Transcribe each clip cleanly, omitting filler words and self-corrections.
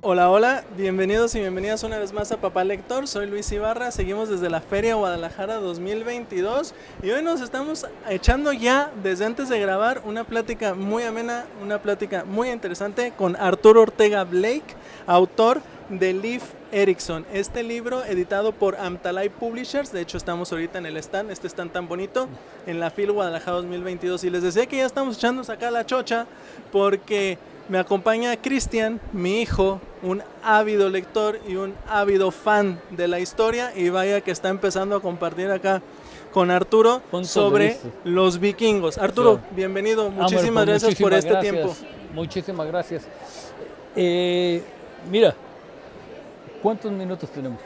Hola, hola, bienvenidos y bienvenidas una vez más a Papá Lector. Soy Luis Ibarra, seguimos desde la Feria Guadalajara 2022 y hoy nos estamos echando ya desde antes de grabar una plática muy amena, una plática muy interesante con Arturo Ortega Blake, autor de Leif Erikson, este libro editado por Amtalai Publishers. De hecho estamos ahorita en el stand, este stand tan bonito, en la FIL Guadalajara 2022, y les decía que ya estamos echándonos acá la chocha porque me acompaña Cristian, mi hijo, un ávido lector y un ávido fan de la historia, y vaya que está empezando a compartir acá con Arturo sobre los vikingos. Arturo, claro, bienvenido, muchísimas gracias por este tiempo. Muchísimas gracias. Mira, ¿cuántos minutos tenemos?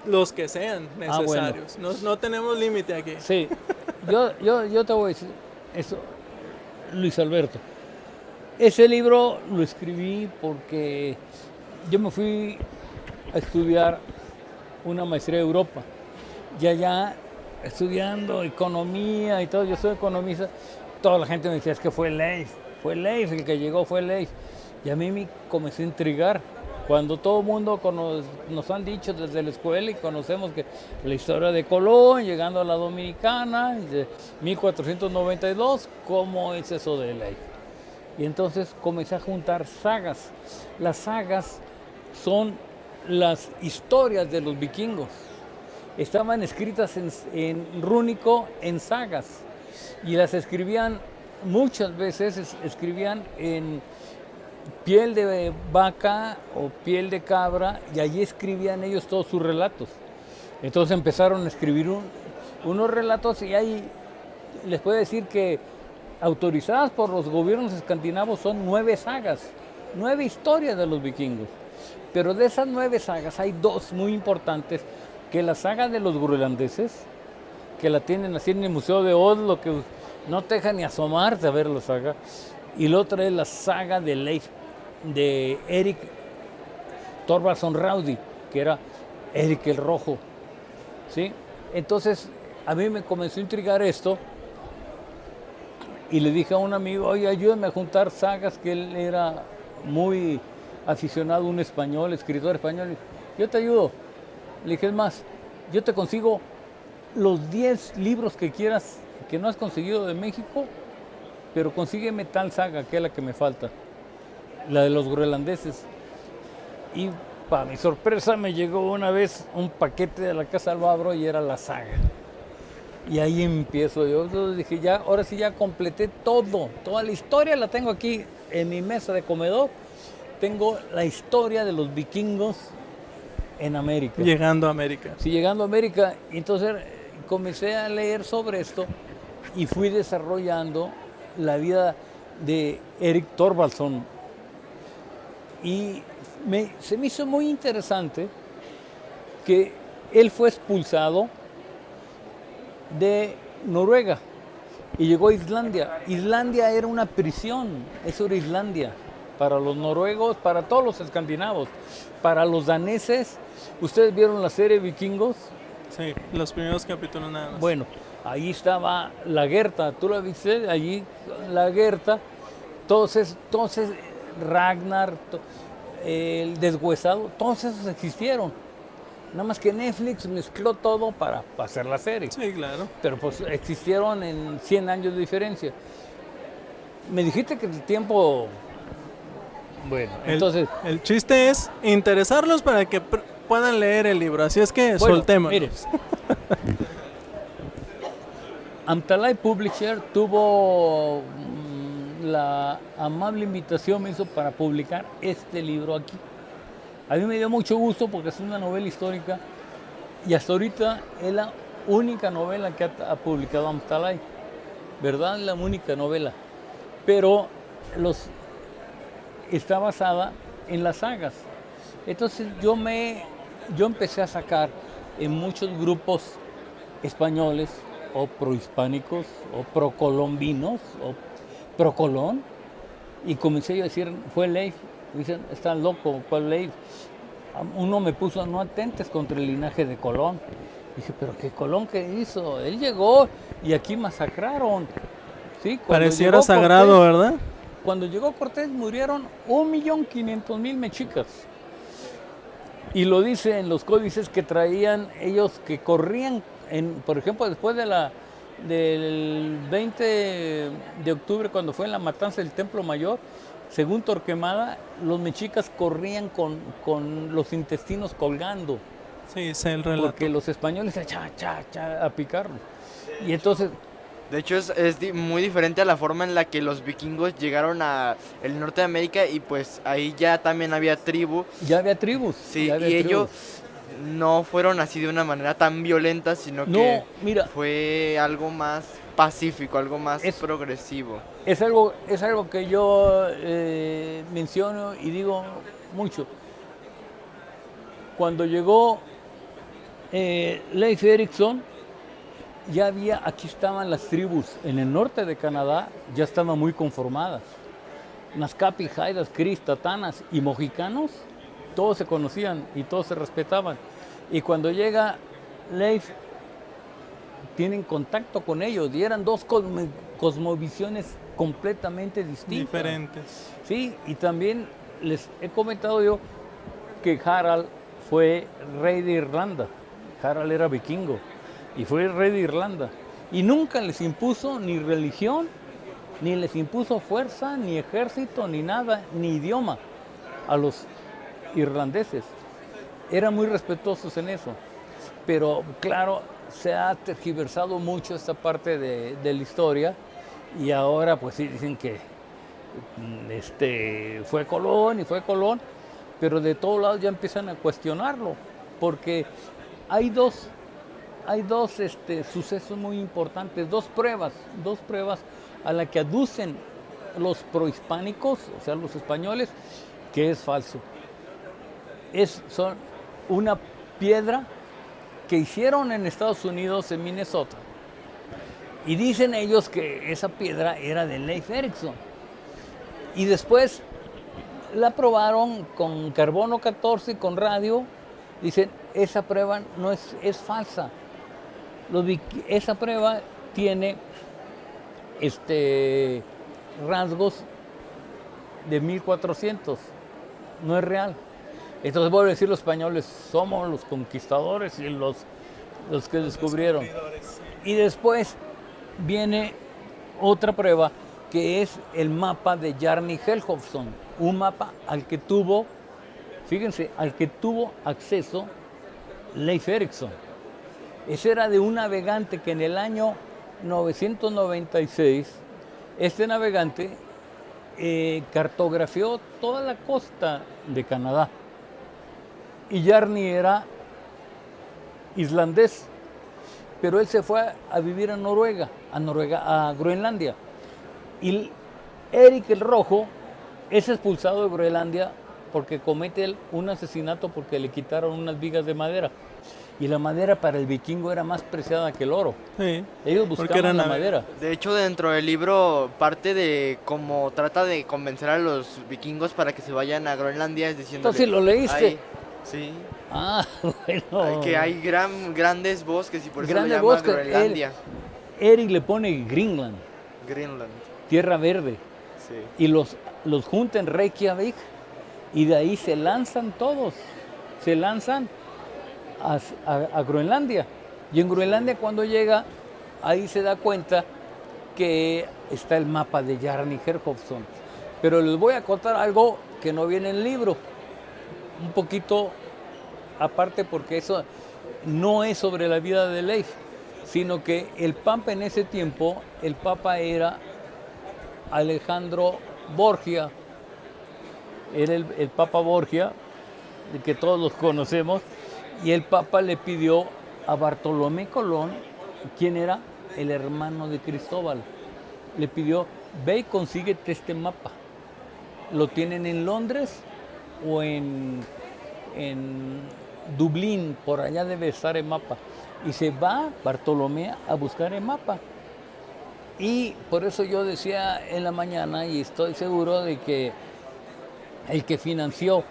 Los que sean necesarios, bueno. No tenemos límite aquí. Sí, yo te voy a decir eso, Luis Alberto. Ese libro lo escribí porque yo me fui a estudiar una maestría de Europa. Y allá, estudiando economía y todo, yo soy economista, toda la gente me decía, es que fue Leif, el que llegó fue Leif. Y a mí me comenzó a intrigar. Cuando todo el mundo nos han dicho desde la escuela y conocemos que la historia de Colón, llegando a la Dominicana, de 1492, ¿cómo es eso de Leif? Y entonces comencé a juntar sagas. Las sagas son las historias de los vikingos. Estaban escritas en rúnico, en sagas. Y las escribían, muchas veces escribían en piel de vaca o piel de cabra, y allí escribían ellos todos sus relatos. Entonces empezaron a escribir unos relatos, y ahí les puedo decir que autorizadas por los gobiernos escandinavos son 9 sagas, 9 historias de los vikingos. Pero de esas 9 sagas hay 2 muy importantes, que la saga de los groenlandeses, que la tienen así en el Museo de Oslo, que no te deja ni asomarte a ver la saga, y la otra es la saga de Leif, de Erik Thorvaldsson Rauði, que era Erik el Rojo, ¿sí? Entonces a mí me comenzó a intrigar esto, y le dije a un amigo, oye, ayúdame a juntar sagas, que él era muy aficionado, un español, escritor español. Yo te ayudo. Le dije, es más, yo te consigo los 10 libros que quieras, que no has conseguido de México, pero consígueme tal saga, que es la que me falta, la de los groenlandeses. Y para mi sorpresa me llegó una vez un paquete de la Casa Albabro y era la saga. Y ahí empiezo yo. Entonces dije, ya, ahora sí ya completé todo. Toda la historia la tengo aquí en mi mesa de comedor. Tengo la historia de los vikingos en América. Llegando a América. Sí, llegando a América. Y entonces comencé a leer sobre esto y fui desarrollando la vida de Erik Thorvaldsson. Y se me hizo muy interesante que él fue expulsado de Noruega y llegó a Islandia. Islandia era una prisión, eso era Islandia para los noruegos, para todos los escandinavos, para los daneses. ¿Ustedes vieron la serie Vikingos? Sí, los primeros capítulos nada más. Bueno, ahí estaba la Gerta, ¿tú la viste? Allí la Gerta, entonces Ragnar, el deshuesado, todos esos existieron. Nada más que Netflix mezcló todo para hacer la serie. Sí, claro. Pero pues existieron en 100 años de diferencia. Me dijiste que el tiempo... Bueno, entonces... El chiste es interesarlos para que puedan leer el libro. Así es que bueno, soltémonos. Mire, Amtalai Publisher tuvo la amable invitación, me hizo para publicar este libro aquí. A mí me dio mucho gusto porque es una novela histórica y hasta ahorita es la única novela que ha publicado Amtalai, ¿verdad? La única novela. Pero está basada en las sagas. Entonces yo empecé a sacar en muchos grupos españoles o prohispánicos o procolombinos o procolón, y comencé yo a decir, fue Leif. Me dicen, estás loco, ¿cuál Leif? Uno me puso, no atentes contra el linaje de Colón. Dije, pero ¿qué Colón qué hizo? Él llegó y aquí masacraron. Sí, cuando Pareciera llegó sagrado, Cortés, ¿verdad? cuando llegó Cortés murieron 1.500.000 mexicas. Y lo dice en los códices que traían ellos que corrían, por ejemplo, después del 20 de octubre, cuando fue en la matanza del Templo Mayor, según Torquemada, los mexicas corrían con los intestinos colgando, Sí, sé el relato. porque los españoles a picarlos. Y entonces, De hecho, muy diferente a la forma en la que los vikingos llegaron a el norte de América y pues ahí ya también había tribu. ya había tribus. Sí, ya había y ellos tribus. no fueron así de una manera tan violenta, sino No, que mira. fue algo más pacífico, algo más Es- progresivo. Es algo que yo menciono y digo mucho. Cuando llegó Leif Erikson, aquí estaban las tribus en el norte de Canadá, ya estaban muy conformadas. Nazcapi, Jaidas, Cris, Tatanas y Mojicanos, todos se conocían y todos se respetaban. Y cuando llega Leif, tienen contacto con ellos y eran dos cosmovisiones completamente distintas. Diferentes. Sí, y también les he comentado yo que Harald fue rey de Irlanda. Harald era vikingo y fue rey de Irlanda. Y nunca les impuso ni religión, ni les impuso fuerza, ni ejército, ni nada, ni idioma a los irlandeses. Eran muy respetuosos en eso. Pero claro, se ha tergiversado mucho esta parte de la historia y ahora pues sí dicen que fue Colón, pero de todos lados ya empiezan a cuestionarlo, porque hay dos sucesos muy importantes, dos pruebas a las que aducen los prohispánicos, o sea, los españoles, que es falso. Son una piedra que hicieron en Estados Unidos, en Minnesota, y dicen ellos que esa piedra era de Leif Erikson. Y después la probaron con carbono 14 y con radio. Dicen, esa prueba no es falsa. Esa prueba tiene rasgos de 1400. No es real. Entonces vuelvo a decir, los españoles somos los conquistadores y los que descubrieron. Y después viene otra prueba, que es el mapa de Jarni Helhofsson, un mapa al que tuvo acceso Leif Erikson. Ese era de un navegante que en el año 996, este navegante cartografió toda la costa de Canadá. Y Jarni era islandés, pero él se fue a vivir a Groenlandia. Y Eric el Rojo es expulsado de Groenlandia porque comete un asesinato porque le quitaron unas vigas de madera. Y la madera para el vikingo era más preciada que el oro. Sí, Ellos buscaban la madera. De hecho, dentro del libro, parte de cómo trata de convencer a los vikingos para que se vayan a Groenlandia es diciendo. Entonces, ¿lo leíste? Sí. Ah, bueno. Que hay grandes bosques y por eso lo Grandes llama bosques. Groenlandia. Eric le pone Greenland, Greenland. tierra verde. Sí. Y los junta en Reykjavik y de ahí se lanzan todos. Se lanzan a Groenlandia. Y en Groenlandia cuando llega, ahí se da cuenta que está el mapa de Jarni Helhofsson. Pero les voy a contar algo que no viene en el libro. Un poquito aparte, porque eso no es sobre la vida de Leif, sino que el Papa en ese tiempo, el Papa era Alejandro Borgia, era el Papa Borgia, el que todos los conocemos, y el Papa le pidió a Bartolomé Colón, quien era el hermano de Cristóbal, le pidió, ve y consíguete este mapa. Lo tienen en Londres o en Dublín, por allá debe estar el mapa. Y se va Bartolomé a buscar el mapa. Y por eso yo decía en la mañana, y estoy seguro de que el que financió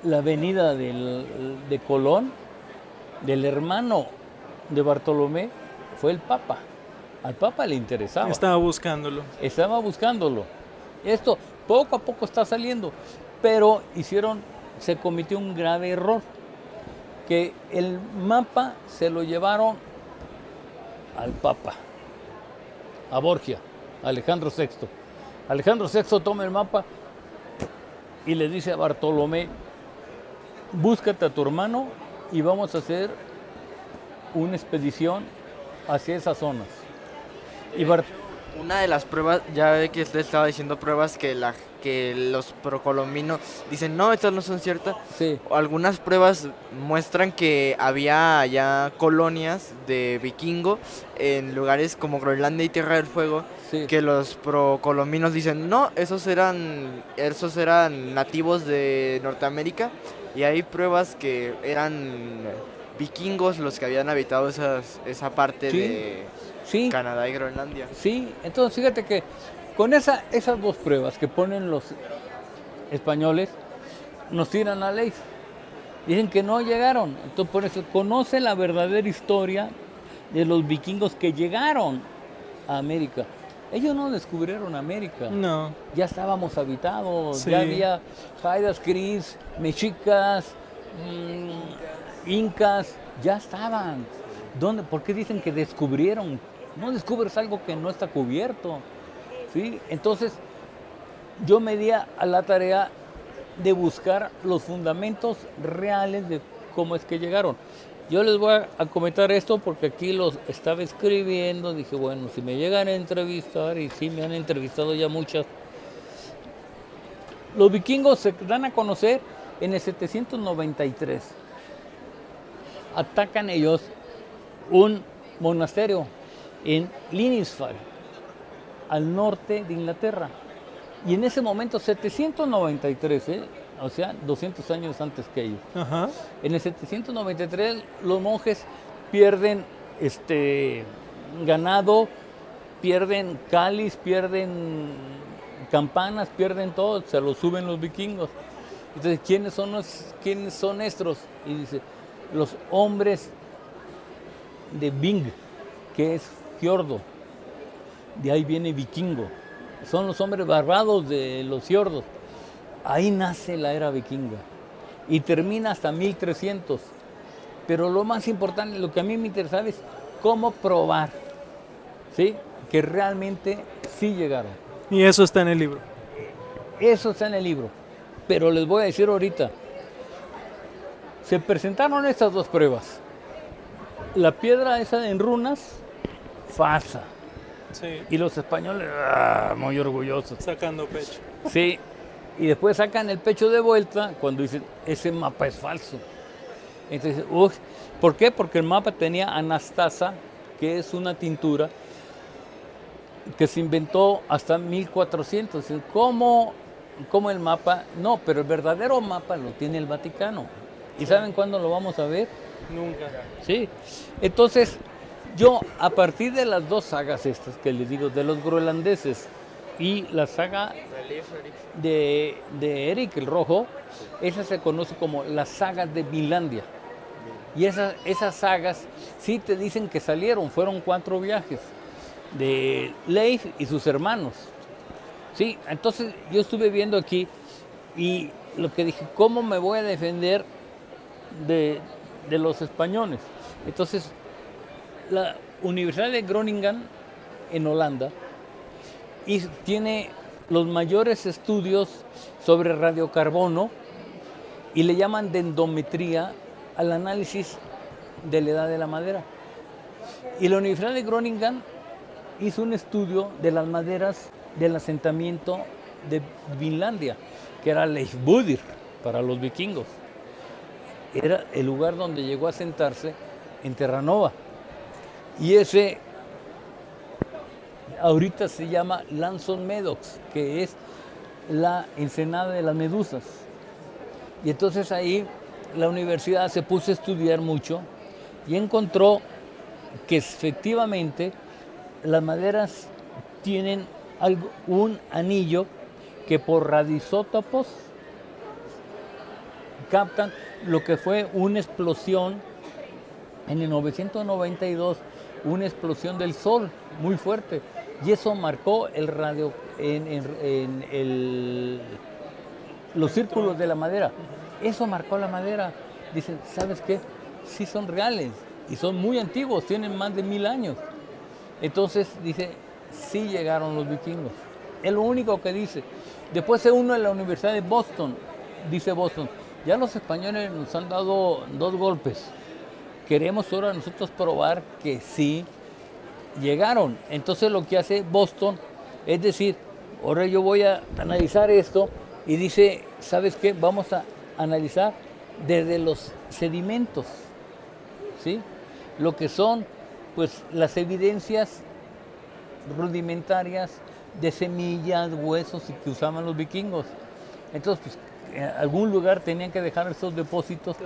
la venida de Colón, del hermano de Bartolomé, fue el Papa. Al Papa le interesaba. Estaba buscándolo. Estaba buscándolo. Esto poco a poco está saliendo, pero se cometió un grave error, que el mapa se lo llevaron al Papa, a Borgia, a Alejandro VI. Alejandro VI toma el mapa y le dice a Bartolomé: búscate a tu hermano y vamos a hacer una expedición hacia esas zonas. Una de las pruebas, ya ve que usted estaba diciendo pruebas que los procolombinos dicen, no, estas no son ciertas. Sí. Algunas pruebas muestran que había ya colonias de vikingo en lugares como Groenlandia y Tierra del Fuego, Sí. que los procolombinos dicen, no, esos eran nativos de Norteamérica, y hay pruebas que eran vikingos los que habían habitado esa parte Sí. de Sí. Canadá y Groenlandia. Sí, entonces fíjate que con esas dos pruebas que ponen los españoles, nos tiran a ley. Dicen que no llegaron. Entonces por eso conoce la verdadera historia de los vikingos que llegaron a América. Ellos no descubrieron América. No. Ya estábamos habitados, Sí. ya había Jaidas, Cris, mexicas, incas, ya estaban. ¿Dónde? ¿Por qué dicen que descubrieron? No descubres algo que no está cubierto. ¿Sí? Entonces, yo me di a la tarea de buscar los fundamentos reales de cómo es que llegaron. Yo les voy a comentar esto porque aquí los estaba escribiendo. Dije, bueno, si me llegan a entrevistar, y sí me han entrevistado ya muchas. Los vikingos se dan a conocer en el 793. Atacan ellos un monasterio en Lindisfarne, al norte de Inglaterra. Y en ese momento, 793, o sea, 200 años antes que ellos. Ajá. En el 793 los monjes pierden ganado, pierden cáliz, pierden campanas, pierden todo, se lo suben los vikingos. Entonces, ¿quiénes son estos? Y dice, los hombres de Ving, que es fiordo. De ahí viene vikingo. Son los hombres barbados de los fiordos. Ahí nace la era vikinga y termina hasta 1300. Pero lo más importante, lo que a mí me interesaba es cómo probar, ¿sí?, que realmente sí llegaron. Y eso está en el libro. Eso está en el libro. Pero les voy a decir ahorita, se presentaron estas dos pruebas. La piedra esa en runas, falsa. Sí. Y los españoles, muy orgullosos. Sacando pecho. Sí, y después sacan el pecho de vuelta cuando dicen, ese mapa es falso. Entonces, ¿por qué? Porque el mapa tenía anastasa, que es una tintura que se inventó hasta 1400. ¿Cómo el mapa? No, pero el verdadero mapa lo tiene el Vaticano. ¿Y saben cuándo lo vamos a ver? Nunca. Sí. Entonces, yo a partir de las dos sagas estas que les digo, de los groenlandeses y la saga de Eric el Rojo, esa se conoce como las sagas de Vinlandia. Y esas sagas sí te dicen que fueron 4 viajes de Leif y sus hermanos. Sí, entonces yo estuve viendo aquí y lo que dije, ¿cómo me voy a defender de los españoles? Entonces, la Universidad de Groningen en Holanda tiene los mayores estudios sobre radiocarbono y le llaman dendrometría al análisis de la edad de la madera. Y la Universidad de Groningen hizo un estudio de las maderas del asentamiento de Vinlandia, que era Leifbudir para los vikingos. Era el lugar donde llegó a asentarse en Terranova. Y ese ahorita se llama Lanson Meadows, que es la ensenada de las medusas. Y entonces ahí la universidad se puso a estudiar mucho y encontró que efectivamente las maderas tienen un anillo que por radioisótopos captan lo que fue una explosión en el 992 una explosión del Sol muy fuerte. Y eso marcó el radio los círculos de la madera. Eso marcó la madera. Dicen, ¿sabes qué? Sí son reales y son muy antiguos, tienen más de 1000 años. Entonces dice, sí llegaron los vikingos. Es lo único que dice. Después se une a la Universidad de Boston, dice Boston, ya los españoles nos han dado 2 golpes. Queremos ahora nosotros probar que sí llegaron. Entonces lo que hace Boston es decir, ahora yo voy a analizar esto y dice, ¿sabes qué? Vamos a analizar desde los sedimentos, ¿sí? Lo que son pues las evidencias rudimentarias de semillas, huesos que usaban los vikingos. Entonces, pues, en algún lugar tenían que dejar esos depósitos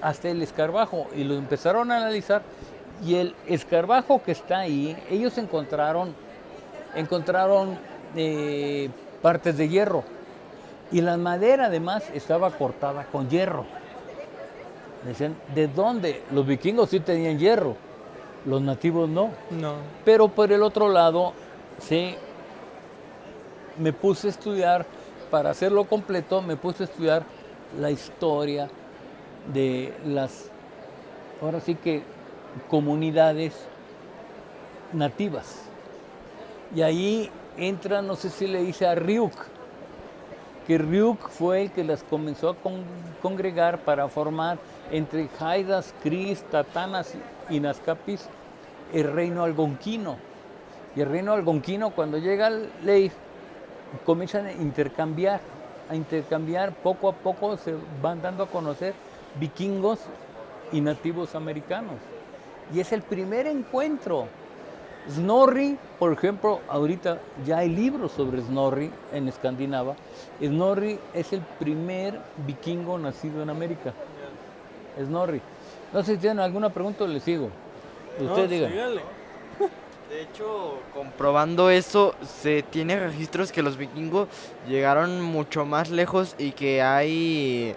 hasta el escarabajo y lo empezaron a analizar y el escarabajo que está ahí, ellos encontraron partes de hierro y la madera además estaba cortada con hierro. Decían, ¿de dónde? Los vikingos sí tenían hierro, los nativos no. Pero por el otro lado, sí, me puse a estudiar, para hacerlo completo, me puse a estudiar la historia de las, ahora sí que, comunidades nativas. Y ahí entra, no sé si le dice a Ryuk, que Ryuk fue el que las comenzó a congregar para formar entre Jaidas, Cris, Tatanas y Nazcapis el reino algonquino. Y el reino algonquino, cuando llega al Leif, comienzan a intercambiar, poco a poco se van dando a conocer vikingos y nativos americanos. Y es el primer encuentro. Snorri, por ejemplo, ahorita ya hay libros sobre Snorri en Escandinava. Snorri es el primer vikingo nacido en América. Snorri. No sé si tienen alguna pregunta o les sigo. Usted diga. Sígale. De hecho, comprobando eso, se tiene registros que los vikingos llegaron mucho más lejos y que hay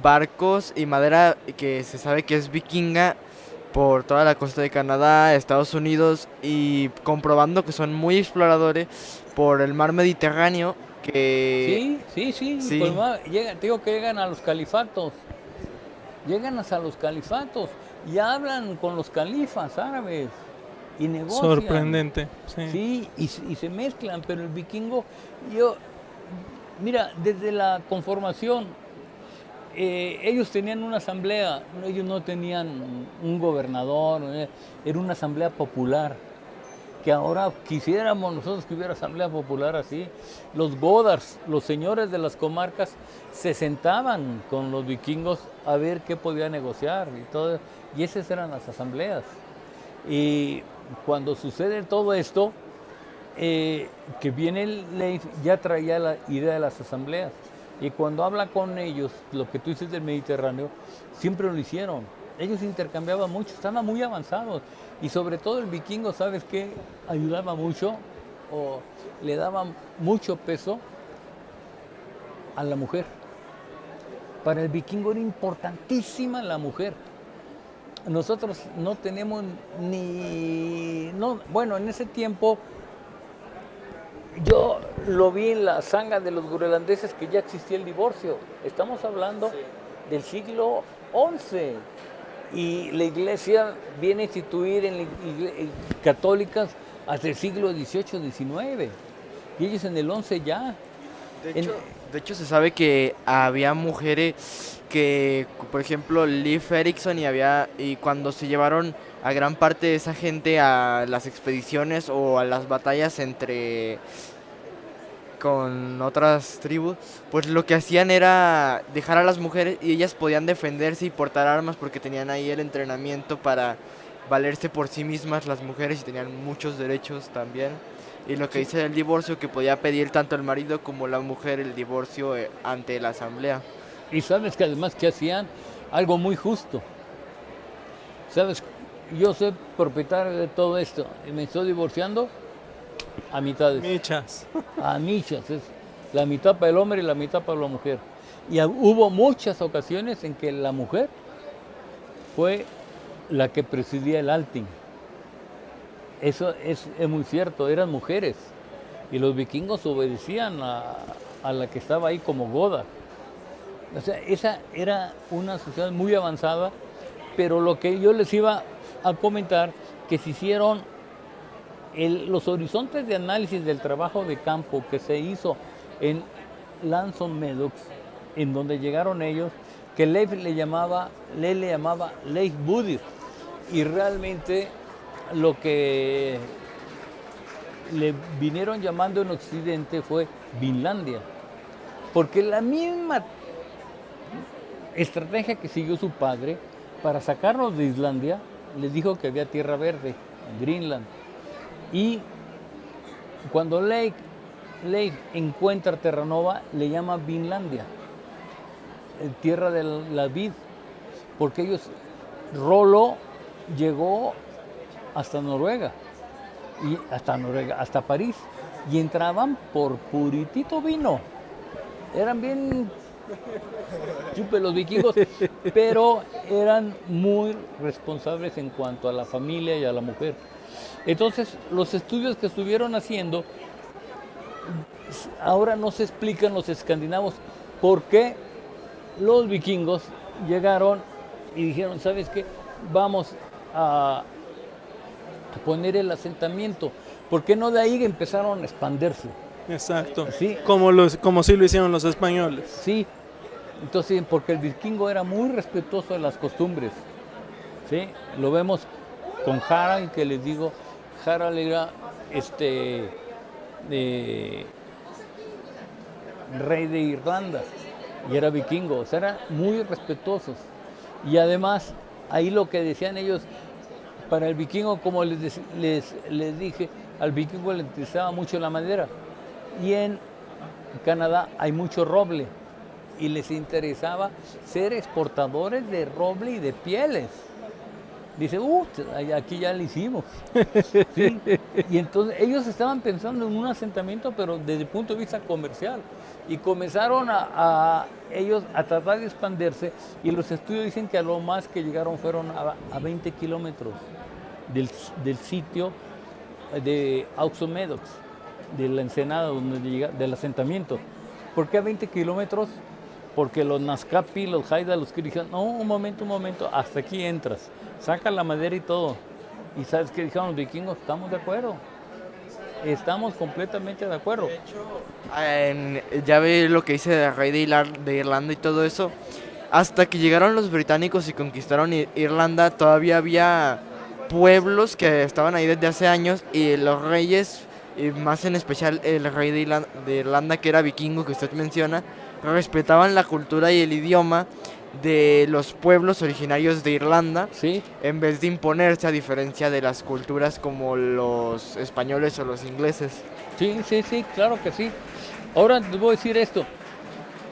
barcos y madera que se sabe que es vikinga por toda la costa de Canadá, Estados Unidos, y comprobando que son muy exploradores por el mar Mediterráneo que... Sí. Pues, te digo que llegan a los califatos. Llegan hasta los califatos y hablan con los califas árabes y negocian. Sorprendente. Sí, y se mezclan, pero el vikingo, mira, desde la conformación, ellos tenían una asamblea, ellos no tenían un gobernador, era una asamblea popular, que ahora quisiéramos nosotros que hubiera asamblea popular así. Los Godars, los señores de las comarcas, se sentaban con los vikingos a ver qué podía negociar y todo, y esas eran las asambleas. Y cuando sucede todo esto, que viene el Leif, ya traía la idea de las asambleas. Y cuando habla con ellos, lo que tú dices del Mediterráneo, siempre lo hicieron. Ellos intercambiaban mucho, estaban muy avanzados. Y sobre todo el vikingo, ¿sabes qué? Ayudaba mucho o le daba mucho peso a la mujer. Para el vikingo era importantísima la mujer. Nosotros no tenemos bueno, en ese tiempo yo lo vi en la saga de los groenlandeses que ya existía el divorcio. Estamos hablando del siglo XI y la iglesia viene a instituir en católicas hasta el siglo XVIII, XIX y ellos en el XI ya. De hecho se sabe que había mujeres que, por ejemplo, Liv Erikson y cuando se llevaron a gran parte de esa gente a las expediciones o a las batallas con otras tribus, pues lo que hacían era dejar a las mujeres y ellas podían defenderse y portar armas porque tenían ahí el entrenamiento para valerse por sí mismas las mujeres y tenían muchos derechos también. Y lo que dice del divorcio, que podía pedir tanto el marido como la mujer el divorcio ante la asamblea. Y sabes que además que hacían algo muy justo. Sabes, yo soy propietario de todo esto y me estoy divorciando a mitades. Michas. A michas, es la mitad para el hombre y la mitad para la mujer. Y hubo muchas ocasiones en que la mujer fue la que presidía el Althing. Eso es muy cierto, eran mujeres. Y los vikingos obedecían a la que estaba ahí como goda. O sea, esa era una sociedad muy avanzada, pero lo que yo les iba a comentar, que se hicieron los horizontes de análisis del trabajo de campo que se hizo en Lanson Meadows, en donde llegaron ellos, que Leif le llamaba Leif Budir, y realmente lo que le vinieron llamando en Occidente fue Vinlandia, porque la misma estrategia que siguió su padre para sacarnos de Islandia, les dijo que había tierra verde en Greenland. Y cuando Leif encuentra Terranova, le llama Vinlandia, tierra de la vid, porque Rollo llegó hasta Noruega, hasta París, y entraban por puritito vino. Eran bien chupe los vikingos, pero eran muy responsables en cuanto a la familia y a la mujer. Entonces, los estudios que estuvieron haciendo, ahora no se explican los escandinavos por qué los vikingos llegaron y dijeron, ¿sabes qué? Vamos a poner el asentamiento. ¿Por qué no de ahí empezaron a expandirse? Exacto. Sí. Como sí lo hicieron los españoles. Sí. Entonces, porque el vikingo era muy respetuoso de las costumbres. ¿Sí? Lo vemos con Harald, que les digo, Harald era rey de Irlanda y era vikingo, o sea, eran muy respetuosos. Y además, ahí lo que decían ellos, para el vikingo, como les dije, al vikingo le interesaba mucho la madera. Y en Canadá hay mucho roble y les interesaba ser exportadores de roble y de pieles. Dice, aquí ya lo hicimos. ¿Sí? Y entonces ellos estaban pensando en un asentamiento, pero desde el punto de vista comercial. Y comenzaron ellos a tratar de expandirse, y los estudios dicen que a lo más que llegaron fueron a 20 kilómetros del sitio de Aux Meadows, de la ensenada del asentamiento. ¿Por qué a 20 kilómetros? Porque los Naskapi, los Haida, los que dijeron, no, un momento, hasta aquí entras, saca la madera y todo. ¿Y sabes qué dijeron los vikingos? Estamos de acuerdo. Estamos completamente de acuerdo. De hecho, ya ve lo que dice el rey de Irlanda y todo eso. Hasta que llegaron los británicos y conquistaron Irlanda, todavía había pueblos que estaban ahí desde hace años, y los reyes, y más en especial el rey de Irlanda, que era vikingo, que usted menciona, respetaban la cultura y el idioma de los pueblos originarios de Irlanda, ¿Sí? en vez de imponerse, a diferencia de las culturas como los españoles o los ingleses. Sí, claro que sí. Ahora les voy a decir esto.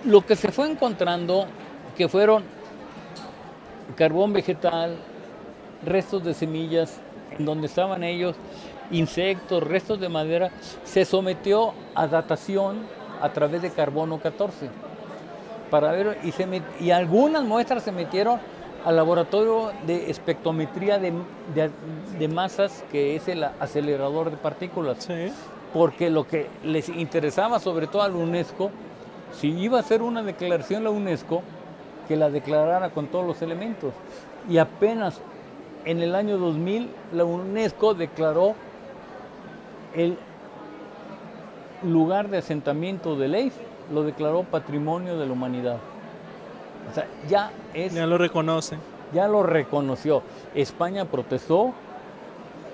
Lo que se fue encontrando, que fueron carbón vegetal, restos de semillas, en donde estaban ellos, insectos, restos de madera, se sometió a datación a través de carbono 14 para ver, y algunas muestras se metieron al laboratorio de espectrometría de masas, que es el acelerador de partículas. Sí. Porque lo que les interesaba sobre todo al UNESCO, si iba a hacer una declaración la UNESCO, que la declarara con todos los elementos. Y apenas en el año 2000 la UNESCO declaró el lugar de asentamiento de Leif, lo declaró Patrimonio de la Humanidad. O sea, ya lo reconoce. Ya lo reconoció. España protestó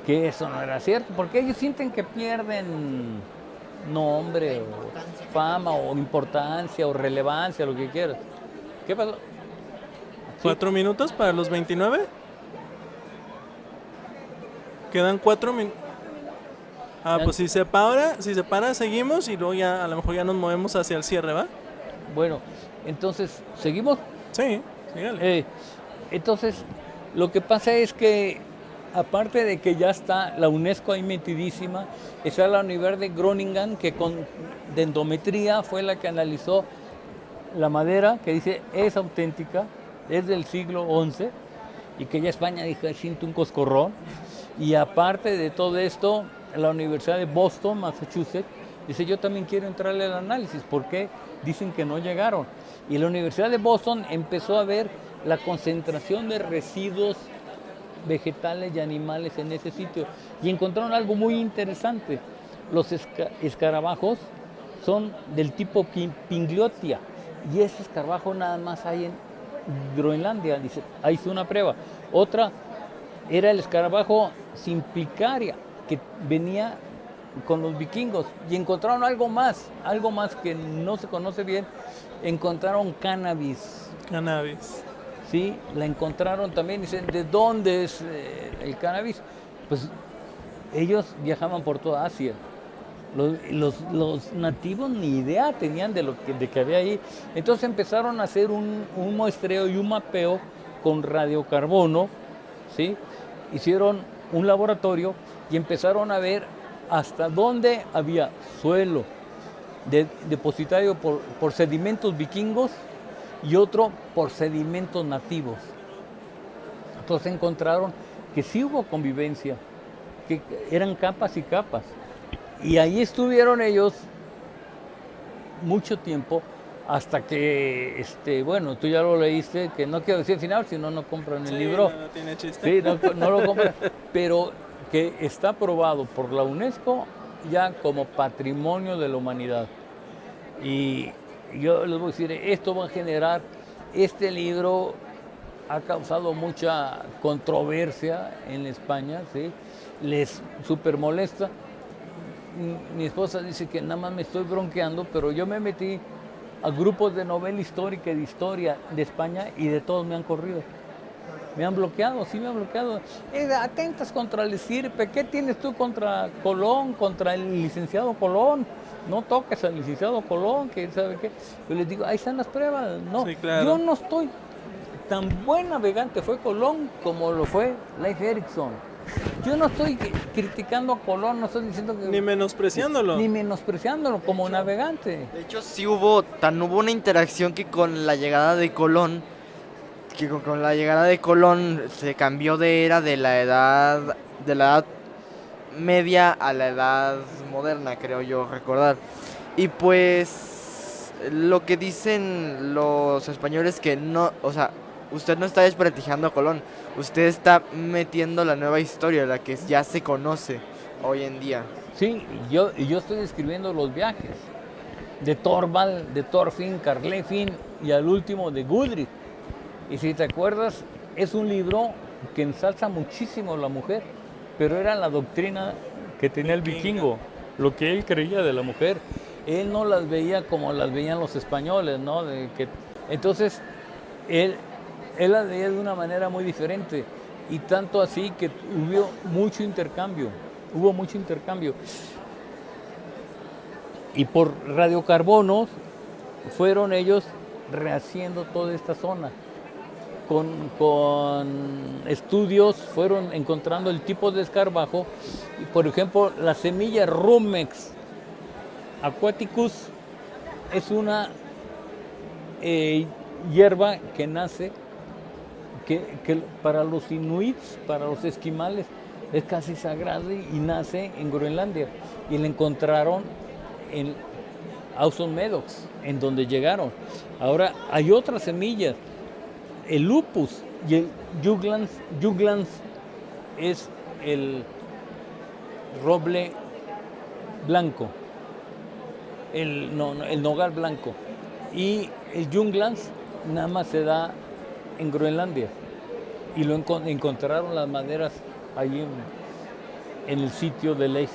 que eso no era cierto, porque ellos sienten que pierden nombre, o fama, o importancia, o relevancia, lo que quieras. ¿Qué pasó? ¿Sí? 4 minutos para los 29. Quedan 4 minutos. Pues si se para, seguimos, y luego ya a lo mejor ya nos movemos hacia el cierre, ¿va? Bueno, entonces, ¿seguimos? Sí, sígale. Entonces, lo que pasa es que, aparte de que ya está la UNESCO ahí metidísima, está la Universidad de Groningen, que con dendrometría fue la que analizó la madera, que dice es auténtica, es del siglo XI, y que ya España dijo, siente un coscorrón. Y aparte de todo esto, la Universidad de Boston, Massachusetts, dice, yo también quiero entrarle al análisis. ¿Por qué? Dicen que no llegaron. Y la Universidad de Boston empezó a ver la concentración de residuos vegetales y animales en ese sitio. Y encontraron algo muy interesante. Los escarabajos son del tipo Pingliotia. Y ese escarabajo nada más hay en Groenlandia. Dice, ahí hizo una prueba. Otra era el escarabajo Simplicaria, que venía con los vikingos. Y encontraron algo más que no se conoce bien. Encontraron cannabis. Cannabis. Sí, la encontraron también. Dicen, ¿de dónde es el cannabis? Pues ellos viajaban por toda Asia. Los nativos ni idea tenían de que había ahí. Entonces empezaron a hacer un muestreo y un mapeo con radiocarbono, ¿sí? Hicieron un laboratorio y empezaron a ver hasta dónde había suelo depositario por sedimentos vikingos y otro por sedimentos nativos. Entonces encontraron que sí hubo convivencia, que eran capas y capas. Y ahí estuvieron ellos mucho tiempo hasta que, bueno, tú ya lo leíste, que no quiero decir el final, si no, no compran el libro. No tiene chiste. Sí, no lo compran, pero que está aprobado por la UNESCO ya como Patrimonio de la Humanidad. Y yo les voy a decir, esto va a generar, este libro ha causado mucha controversia en España, ¿sí? Les súper molesta. Mi esposa dice que nada más me estoy bronqueando, pero yo me metí a grupos de novela histórica y de historia de España y de todos me han corrido. Me han bloqueado, sí me han bloqueado. Atentas contra el estirpe, ¿qué tienes tú contra Colón, contra el licenciado Colón? No toques al licenciado Colón, que sabe qué. Yo les digo, ahí están las pruebas. No, sí, claro. Yo no estoy tan buen navegante fue Colón como lo fue Leif Erikson. Yo no estoy criticando a Colón, no estoy diciendo que... Ni menospreciándolo. Ni menospreciándolo como navegante. De hecho, sí hubo una interacción que con la llegada de Colón, se cambió de era de la edad media a la edad moderna, creo yo recordar. Y pues lo que dicen los españoles que no, o sea, usted no está desprestigiando a Colón, usted está metiendo la nueva historia, la que ya se conoce hoy en día. Sí, yo estoy describiendo los viajes de Thorvald, de Thorfinn, Karlefin y al último de Gudrid. Y si te acuerdas, es un libro que ensalza muchísimo a la mujer, pero era la doctrina que tenía el vikingo, lo que él creía de la mujer. Él no las veía como las veían los españoles, ¿no? Entonces, él las veía de una manera muy diferente, y tanto así que hubo mucho intercambio. Y por radiocarbonos fueron ellos rehaciendo toda esta zona. Con estudios fueron encontrando el tipo de escarabajo. Y por ejemplo, la semilla Rumex aquaticus es una hierba que nace, que para los inuits, para los esquimales, es casi sagrada y nace en Groenlandia. Y la encontraron en Austin Meadows, en donde llegaron. Ahora hay otras semillas. El lupus y el juglans es el roble blanco, el nogal blanco, y el juglans nada más se da en Groenlandia, y lo encontraron las maderas allí en el sitio de Leif.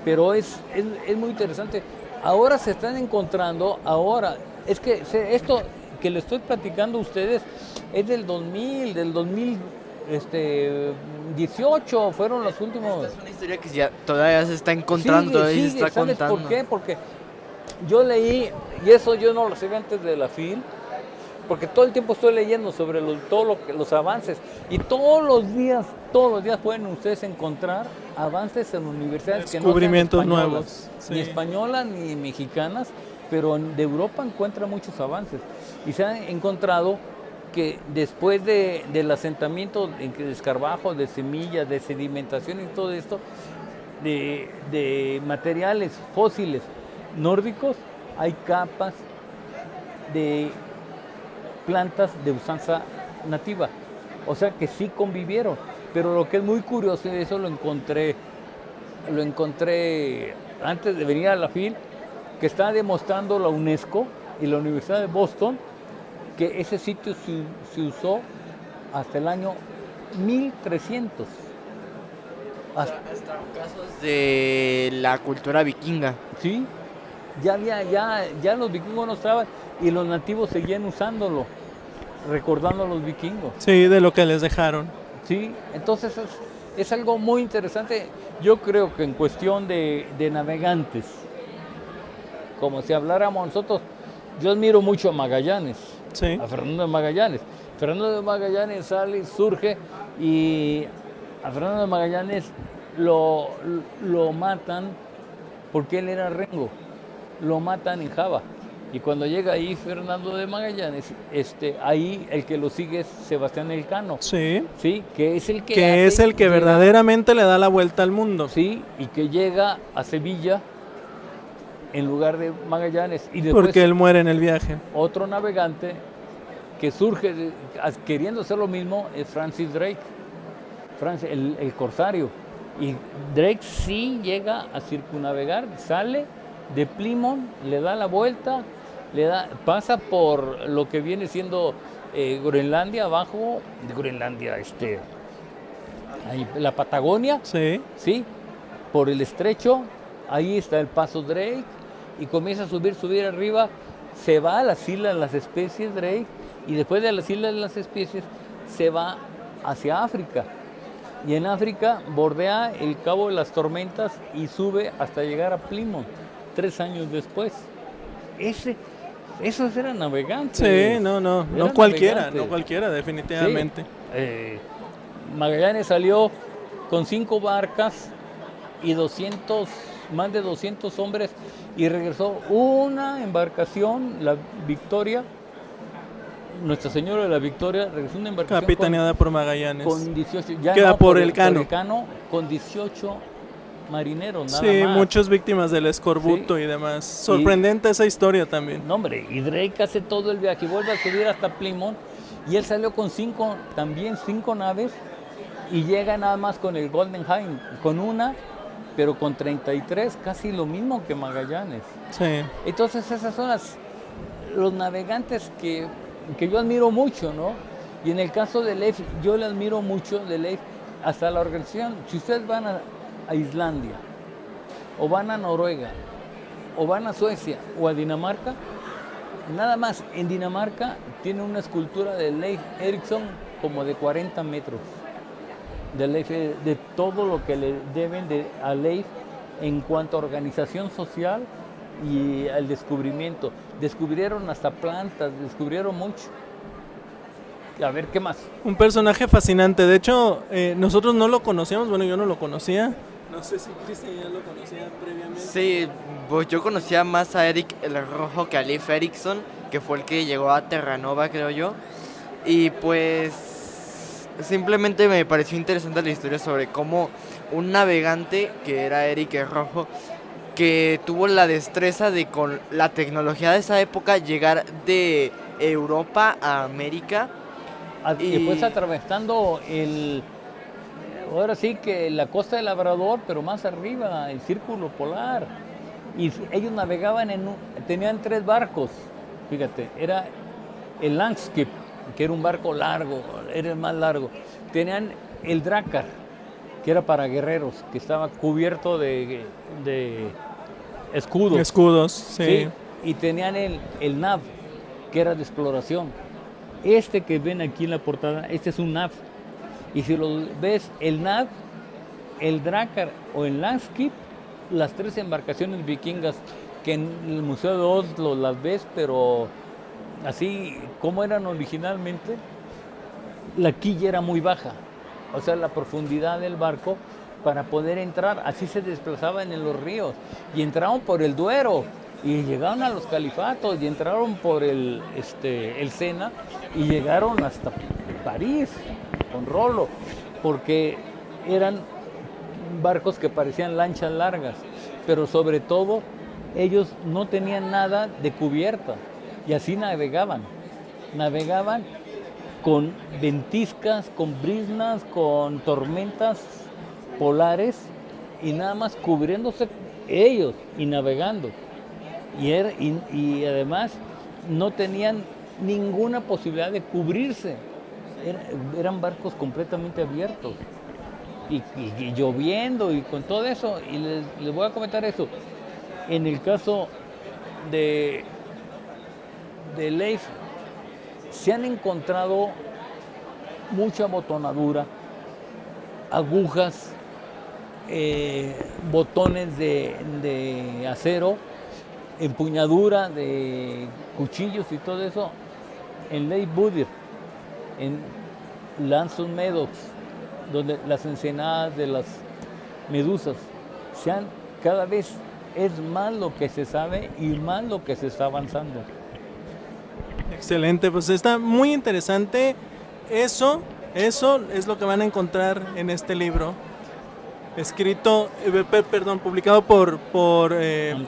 Pero es muy interesante. Ahora se están encontrando, es que esto que le estoy platicando a ustedes es del 2018, fueron los últimos. Esta es una historia que ya todavía se está encontrando, todavía se está ¿sabes contando. por qué? Porque yo leí, y eso yo no lo sé antes de la FIL, porque todo el tiempo estoy leyendo sobre los avances, y todos los días pueden ustedes encontrar avances en universidades que no sean descubrimientos españolas, nuevos, sí. ni españolas ni mexicanas, pero de Europa encuentran muchos avances, y se han encontrado que después del asentamiento de escarbajo, de semillas, de sedimentación y todo esto, de materiales fósiles nórdicos, hay capas de plantas de usanza nativa. O sea que sí convivieron. Pero lo que es muy curioso, y eso lo encontré antes de venir a la FIL, que está demostrando la UNESCO y la Universidad de Boston que ese sitio se usó hasta el año 1300. Hasta casos de la cultura vikinga. Sí, ya los vikingos no estaban y los nativos seguían usándolo, recordando a los vikingos. Sí, de lo que les dejaron. Sí, entonces es algo muy interesante. Yo creo que en cuestión de navegantes, como si habláramos nosotros, yo admiro mucho a Magallanes, Sí. a Fernando de Magallanes. Fernando de Magallanes sale, surge y a Fernando de Magallanes lo matan porque él era rengo. Lo matan en Java. Y cuando llega ahí Fernando de Magallanes, ahí el que lo sigue es Sebastián Elcano. Sí. Sí, que es el que Que es el que llega, verdaderamente le da la vuelta al mundo. sí, y que llega a Sevilla en lugar de Magallanes. Y después Porque él muere en el viaje. otro navegante que surge queriendo hacer lo mismo es Francis Drake, el corsario. Y Drake sí llega a circunnavegar, sale de Plymouth, le da la vuelta, pasa por lo que viene siendo Groenlandia, abajo de Groenlandia, ahí, la Patagonia, Sí. ¿sí? Por el estrecho, ahí está el paso Drake, y comienza a subir arriba, se va a las Islas de las Especies Drake, y después de las Islas de las Especies se va hacia África. Y en África bordea el Cabo de las Tormentas y sube hasta llegar a Plymouth, 3 años después. Esos eran navegantes. Sí, no Eran cualquiera, navegantes. no cualquiera, definitivamente. Sí. Magallanes salió con 5 barcas y más de 200 hombres y regresó una embarcación, la Victoria, Nuestra Señora de la Victoria, regresó una embarcación Capitaneada por Magallanes. con 18, ya Queda no, por el Cano. con 18 marineros, nada Sí, más. muchas víctimas del escorbuto y demás. Sorprendente esa historia también. No, hombre, y Drake hace todo el viaje y vuelve a subir hasta Plymouth y él salió con 5 naves y llega nada más con el Golden Hind, con una, pero con 33, casi lo mismo que Magallanes. Sí. Entonces esas son los navegantes que yo admiro mucho, ¿no? Y en el caso de Leif, yo le admiro mucho de Leif hasta la organización. Si ustedes van a Islandia, o van a Noruega, o van a Suecia, o a Dinamarca, nada más en Dinamarca tiene una escultura de Leif Erikson como de 40 metros. De todo lo que le deben a Leif en cuanto a organización social y al descubrimiento. Descubrieron hasta plantas, descubrieron mucho. A ver, ¿qué más? Un personaje fascinante. De hecho, nosotros no lo conocíamos. Bueno, yo no lo conocía. No sé si Cristian ya lo conocía previamente. Sí, pues yo conocía más a Eric el Rojo que a Leif Erikson, que fue el que llegó a Terranova, creo yo. Y pues simplemente me pareció interesante la historia sobre cómo un navegante, que era Eric el Rojo, que tuvo la destreza de con la tecnología de esa época llegar de Europa a América. Y después atravesando ahora sí que la costa del Labrador, pero más arriba, el círculo polar. Y ellos navegaban tenían 3 barcos, fíjate, era el Langskip, que era un barco largo, era el más largo. Tenían el Drakkar, que era para guerreros, que estaba cubierto de escudos. Escudos, sí. Y tenían el Nav, que era de exploración. Este que ven aquí en la portada, este es un Nav. Y si lo ves, el Nav, el Drakkar o el Langskip, las 3 embarcaciones vikingas que en el Museo de Oslo las ves, pero así como eran originalmente, la quilla era muy baja. O sea, la profundidad del barco para poder entrar, así se desplazaban en los ríos y entraban por el Duero. y llegaron a los califatos y entraron por el Sena y llegaron hasta París con Rolo, porque eran barcos que parecían lanchas largas, pero sobre todo ellos no tenían nada de cubierta y así navegaban con ventiscas, con brisnas, con tormentas polares y nada más cubriéndose ellos y navegando. Y además no tenían ninguna posibilidad de cubrirse. Eran barcos completamente abiertos y lloviendo y con todo eso. Y les voy a comentar eso. En el caso de Leif, se han encontrado mucha botonadura, agujas, botones de acero, empuñadura de cuchillos y todo eso en Lake Boothia, en Lanson Meadows, donde las ensenadas de las medusas cada vez es más lo que se sabe y más lo que se está avanzando. Excelente, pues está muy interesante. Eso es lo que van a encontrar en este libro, publicado por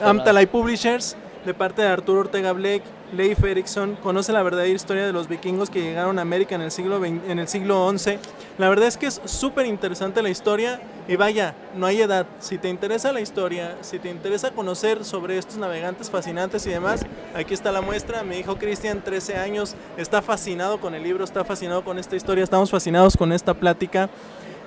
Amtalai Publishers, de parte de Arturo Ortega Blake. Leif Erikson conoce la verdadera historia de los vikingos que llegaron a América en el siglo XI. La verdad es que es súper interesante la historia y vaya, no hay edad. Si te interesa la historia, si te interesa conocer sobre estos navegantes fascinantes y demás, aquí está la muestra. Mi hijo Cristian, 13 años, está fascinado con el libro, está fascinado con esta historia, estamos fascinados con esta plática.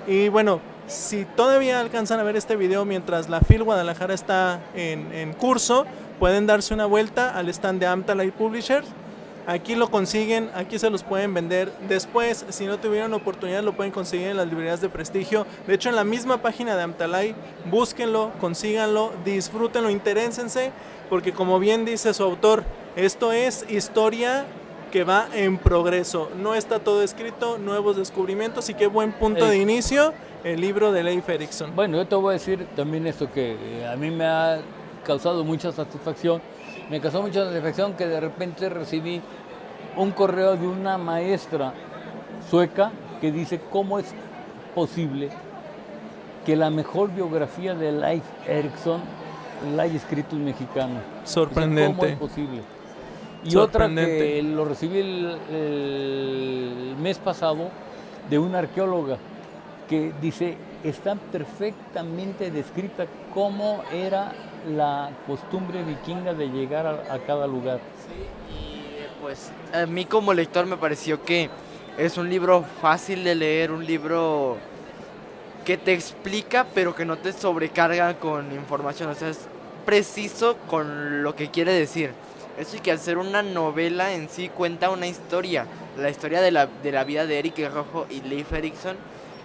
Y bueno, si todavía alcanzan a ver este video mientras la FIL Guadalajara está en curso, pueden darse una vuelta al stand de Amtalai Publishers. Aquí lo consiguen, aquí se los pueden vender. Después, si no tuvieron oportunidad, lo pueden conseguir en las librerías de prestigio. De hecho, en la misma página de Amtalai, búsquenlo, consíganlo, disfrútenlo, interésense, porque como bien dice su autor, esto es historia que va en progreso. No está todo escrito, nuevos descubrimientos, y qué buen punto de inicio el libro de Leif Erikson. Bueno, yo te voy a decir también esto que a mí me ha causado mucha satisfacción. Me causó mucha satisfacción que de repente recibí un correo de una maestra sueca que dice: ¿cómo es posible que la mejor biografía de Leif Erikson la haya escrito un mexicano? Sorprendente. Dice, ¿cómo es posible? Y otra que lo recibí el mes pasado de una arqueóloga que dice: está perfectamente descrita cómo era la costumbre vikinga de llegar a cada lugar. Sí, y pues a mí como lector me pareció que es un libro fácil de leer, un libro que te explica pero que no te sobrecarga con información, o sea, es preciso con lo que quiere decir. Eso, y que al ser una novela en sí cuenta una historia, la historia de la vida de Erik el Rojo y Leif Erikson,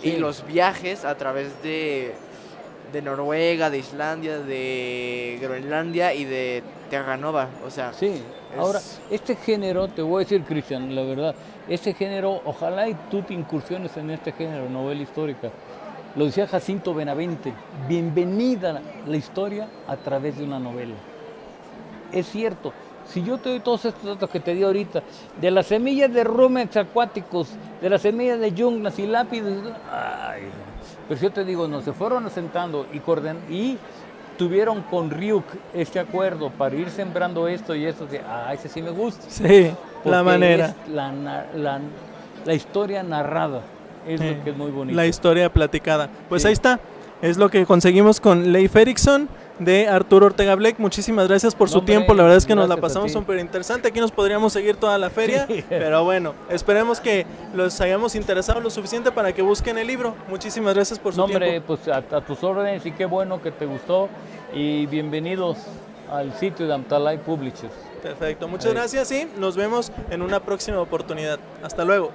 sí, y los viajes a través de Noruega, de Islandia, de Groenlandia y de Terranova, o sea... Sí, ahora, este género, te voy a decir, Cristian, la verdad, este género, ojalá y tú te incursiones en este género, novela histórica. Lo decía Jacinto Benavente: bienvenida la historia a través de una novela. Es cierto, si yo te doy todos estos datos que te di ahorita, de las semillas de rumex acuáticos, de las semillas de yunglas y lápides, ay, pero si yo te digo, no, se fueron asentando y tuvieron con Ryuk este acuerdo para ir sembrando esto y esto, ese sí me gusta. Sí, la manera. Es la historia narrada, es lo que es muy bonito. La historia platicada. Pues sí, ahí está, es lo que conseguimos con Leif Erikson, de Arturo Ortega Blake. Muchísimas gracias por su tiempo, la verdad es que nos la pasamos súper interesante. Aquí nos podríamos seguir toda la feria, sí, pero bueno, esperemos que los hayamos interesado lo suficiente para que busquen el libro. Muchísimas gracias por su tiempo. Pues a tus órdenes, y qué bueno que te gustó, y bienvenidos al sitio de Amtalai Publishers. Perfecto, muchas gracias y nos vemos en una próxima oportunidad. Hasta luego.